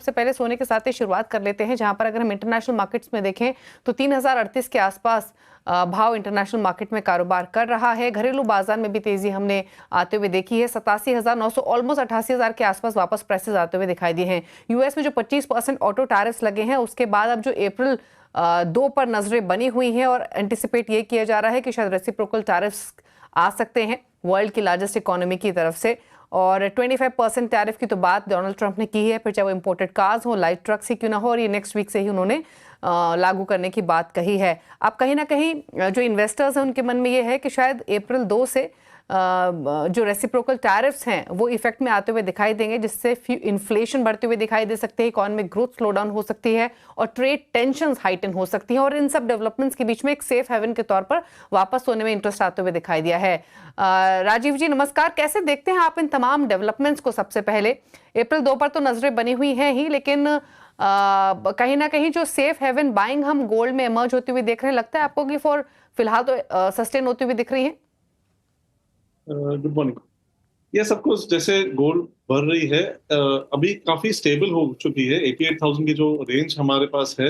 सबसे पहले सोने के साथ ही शुरुआत कर लेते हैं, जहां पर अगर हम इंटरनेशनल मार्केट्स में देखें तो 3038 के आसपास भाव इंटरनेशनल मार्केट में कारोबार कर रहा है। घरेलू बाजार में भी तेजी हमने आते हुए देखी है। 87,900 ऑलमोस्ट 88,000 के आसपास वापस प्राइसेस आते हुए दिखाई दिए हैं। यूएस में जो 25% ऑटो टैरिफ्स लगे हैं, उसके बाद अब जो अप्रैल 2 पर नजरें बनी हुई हैं और एंटिसिपेट ये किया जा रहा है कि शायद रेसिप्रोकल टैरिफ्स आ सकते हैं वर्ल्ड की लार्जेस्ट इकोनॉमी की तरफ से। और 25% टैरिफ की तो बात डोनाल्ड ट्रंप ने की है, फिर चाहे वो इंपोर्टेड कार्स हो, लाइट ट्रक्स ही क्यों ना हो, और ये नेक्स्ट वीक से ही उन्होंने लागू करने की बात कही है। अब कहीं ना कहीं जो इन्वेस्टर्स हैं उनके मन में ये है कि शायद अप्रैल 2 से जो रेसिप्रोकल टैरिफ्स हैं वो इफेक्ट में आते हुए दिखाई देंगे, जिससे इन्फ्लेशन बढ़ते हुए दिखाई दे सकते हैं, इकोनॉमिक ग्रोथ स्लो डाउन हो सकती है और ट्रेड टेंशंस हाइटन हो सकती हैं। और इन सब डेवलपमेंट्स के बीच में एक सेफ हेवन के तौर पर वापस सोने में इंटरेस्ट आते हुए दिखाई दिया है। राजीव जी नमस्कार, कैसे देखते हैं आप इन तमाम डेवलपमेंट्स को? सबसे पहले अप्रैल 2 पर तो नजरें बनी हुई हैं ही, लेकिन कहीं ना कहीं जो सेफ हेवन बाइंग हम गोल्ड में इमर्ज होती हुई देख रहे हैं, लगता है आपको कि फिलहाल तो सस्टेन होती हुई दिख रही है? Good morning. ये सब कुछ जैसे गोल्ड बढ़ रही है, अभी काफी स्टेबल हो चुकी है। 88,000 की जो रेंज हमारे पास है,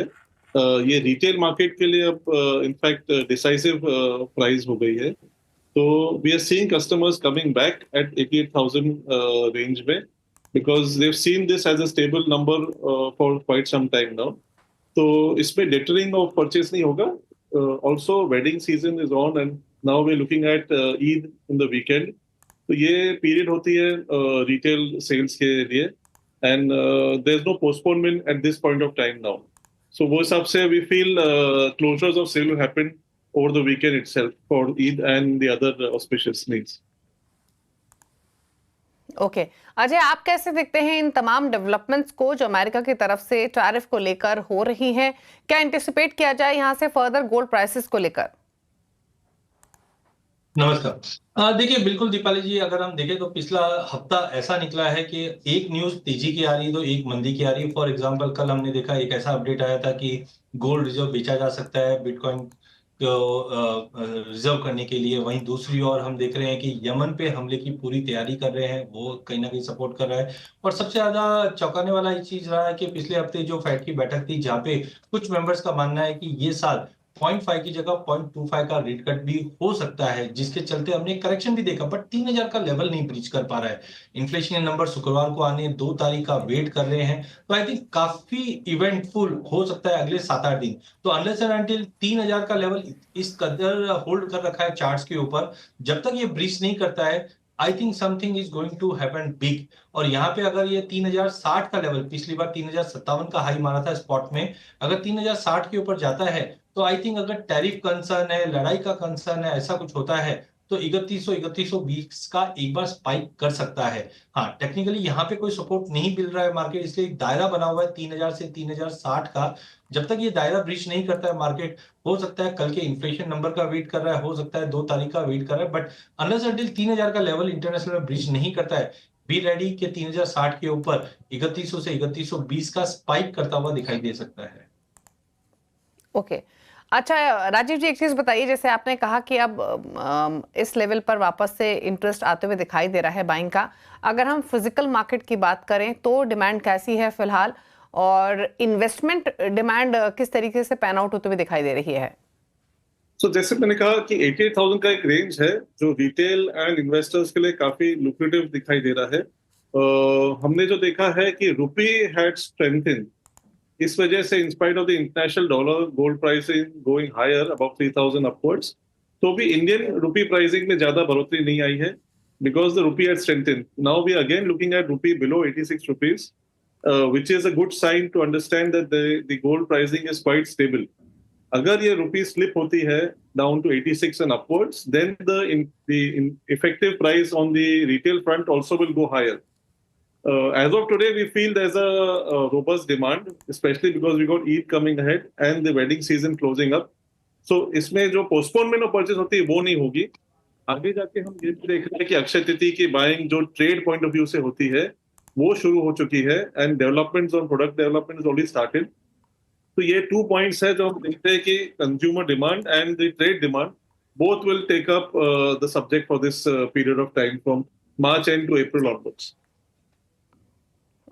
ये रिटेल मार्केट के लिए अब इनफैक्ट डिसाइसिव प्राइस हो गई है। तो we are seeing customers coming back at 88,000 range में, because they have seen this as a stable number for quite some time now. तो इसमें डिटरिंग ऑफ परचेस नहीं होगा। Also wedding season is on and now we are looking at Eid in the weekend. तो ये period होती है retail sales के लिए, and there is no postponement at this point of time now. सो वो हिसाब से we feel closures of sale will happen over the weekend itself for Eid and the other auspicious needs. Okay Ajay, आप कैसे देखते हैं इन तमाम डेवलपमेंट्स को जो अमेरिका की तरफ से टैरिफ को लेकर हो रही हैं? क्या एंटिसिपेट किया जाए यहां से फर्दर गोल्ड प्राइसेस को लेकर? नमस्कार। देखिए, बिल्कुल दीपाली जी, अगर हम देखें तो पिछला हफ्ता ऐसा निकला है कि एक न्यूज तेजी की आ रही है तो एक मंदी की आ रही है। फॉर एग्जांपल, कल हमने देखा एक ऐसा अपडेट आया था कि गोल्ड रिजर्व बेचा जा सकता है बिटकॉइन को रिजर्व करने के लिए। वहीं दूसरी ओर हम देख रहे हैं कि यमन पे हमले की पूरी तैयारी कर रहे हैं, वो कहीं ना कहीं सपोर्ट कर रहा है। और सबसे ज्यादा चौंकाने वाला ये चीज रहा है कि पिछले हफ्ते जो फेड की बैठक थी, जहाँ पे कुछ मेंबर्स का मानना है कि ये साल 0.5 की जगह 0.25 का रेट कट भी हो सकता है, जिसके चलते हमने करेक्शन भी देखा, बट 3,000 का लेवल नहीं ब्रीच कर पा रहा है। इन्फ्लेशन के नंबर शुक्रवार को आने, 2 तारीख का वेट कर रहे हैं। तो आई थिंक काफी इवेंटफुल हो सकता है अगले 7-8 दिन। तो अनलेस एंड अनटिल 3,000 का लेवल इस कदर होल्ड कर रखा है चार्ट्स के ऊपर, जब तक ये ब्रीच नहीं करता है, I think something is going to happen big. और यहाँ पे अगर ये 3,060 का लेवल, पिछली बार 3,057 का हाई मारा था स्पॉट में, अगर 3,060 के ऊपर जाता है तो आई थिंक अगर टैरिफ कंसर्न है, लड़ाई का कंसर्न है, ऐसा कुछ होता है तो 3120 का एक बार स्पाइक कर सकता है। हाँ, टेक्निकली यहाँ पे कोई सपोर्ट नहीं मिल रहा है मार्केट, इसलिए एक दायरा बना हुआ है 3,000 से 3,060 का। जब तक ये दायरा ब्रीच नहीं करता है मार्केट, हो सकता है कल के इन्फ्लेशन नंबर का वेट कर रहा है, हो सकता है 2 तारीख का वेट कर रहा है, बट अनलेस अनटिल 3,000 का लेवल इंटरनेशनल में ब्रीच नहीं करता है, बी रेडी के 3,060 के ऊपर 3100 से 3120 का स्पाइक करता हुआ दिखाई दे सकता है। ओके अच्छा राजीव जी, एक चीज बताइए, जैसे आपने कहा कि अब इस लेवल पर वापस से इंटरेस्ट आते हुए दिखाई दे रहा है बाइंग का। अगर हम फिजिकल मार्केट की बात करें तो डिमांड कैसी है फिलहाल, और इन्वेस्टमेंट डिमांड किस तरीके से पैन आउट होते हुए दिखाई दे रही है? जैसे मैंने कहा कि 88,000 का एक रेंज है जो रिटेल एंड इन्वेस्टर्स के लिए काफी लुक्रेटिव दिखाई दे रहा है। हमने जो देखा है कि रुपी हैड स्ट्रेंथेंड, इस वजह से in spite of the international dollar gold pricing going higher above 3,000 upwards, तो भी इंडियन रुपी प्राइसिंग में ज्यादा बढ़ोतरी नहीं आई है, because the rupee had strengthened. Now we again looking at rupee below 86 rupees, which is a good sign to understand that the gold pricing is quite stable. अगर ये रुपी स्लिप होती है down to 86 and upwards, then the effective price on the retail front also will go higher. As of today, we feel there's a robust demand, especially because we got Eid coming ahead and the wedding season closing up. So इसमें जो postponement of purchase होती है वो नहीं होगी। आगे जाके हम ये देख रहे हैं कि अक्षय तृतीया की बाइंग जो ट्रेड पॉइंट ऑफ व्यू से होती है वो शुरू हो चुकी है, and developments on product development is already started. तो ये 2 पॉइंट्स है जो हम देखते हैं कि consumer demand and the trade demand both will take up the subject for this period of time from March end to April onwards.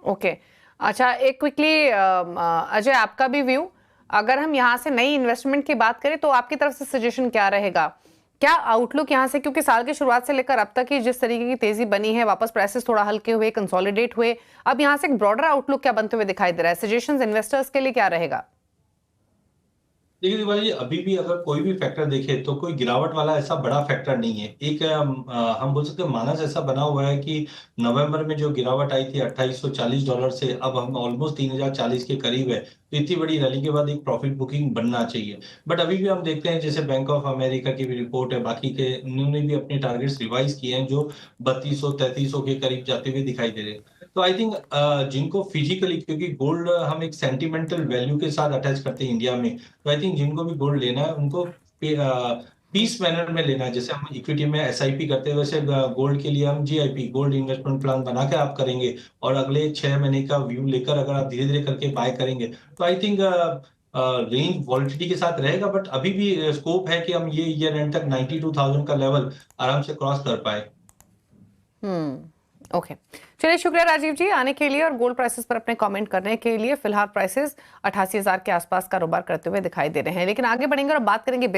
Okay अच्छा, एक क्विकली अजय, आपका भी व्यू, अगर हम यहाँ से नई इन्वेस्टमेंट की बात करें तो आपकी तरफ से सजेशन क्या रहेगा? क्या आउटलुक यहाँ से, क्योंकि साल की शुरुआत से लेकर अब तक ही जिस तरीके की तेजी बनी है, वापस प्राइसेस थोड़ा हल्के हुए, कंसोलिडेट हुए, अब यहाँ से एक ब्रॉडर आउटलुक क्या बनते हुए दिखाई दे रहा है? सजेशंस इन्वेस्टर्स के लिए क्या रहेगा? देखिए दीपाली जी, अभी भी अगर कोई भी फैक्टर देखे तो कोई गिरावट वाला ऐसा बड़ा फैक्टर नहीं है। एक हम बोल सकते हैं मानस ऐसा बना हुआ है कि नवंबर में जो गिरावट आई थी $2840 से अब हम ऑलमोस्ट 3040 के करीब है, तो इतनी बड़ी रैली के बाद एक प्रॉफिट बुकिंग बनना चाहिए। बट अभी भी हम देखते हैं जैसे बैंक ऑफ अमेरिका की भी रिपोर्ट है, बाकी के उन्होंने भी अपने टारगेट्स रिवाइज किए हैं जो 3200-3300 के करीब जाते हुए दिखाई दे रहे हैं। तो आई थिंक जिनको फिजिकली, क्योंकि गोल्ड हम एक सेंटिमेंटल वैल्यू के साथ अटैच करते हैं इंडिया में, तो आई थिंक जिनको भी गोल्ड लेना है उनको पीस मैनर में लेना है। जैसे हम इक्विटी में एसआईपी करते हैं, वैसे गोल्ड के लिए हम जीआईपी, गोल्ड इन्वेस्टमेंट प्लान बना के आप करेंगे और अगले 6 महीने का व्यू लेकर अगर आप धीरे धीरे करके बाय करेंगे तो आई थिंक रेंज वॉलिटिलिटी के साथ रहेगा। बट अभी भी स्कोप है कि हम ये ईयर एंड तक 92,000 का लेवल आराम से क्रॉस कर पाए। ओके, चलिए, शुक्रिया राजीव जी आने के लिए और गोल्ड प्राइसेस पर अपने कमेंट करने के लिए। फिलहाल प्राइसेस 88,000 के आसपास कारोबार करते हुए दिखाई दे रहे हैं, लेकिन आगे बढ़ेंगे और बात करेंगे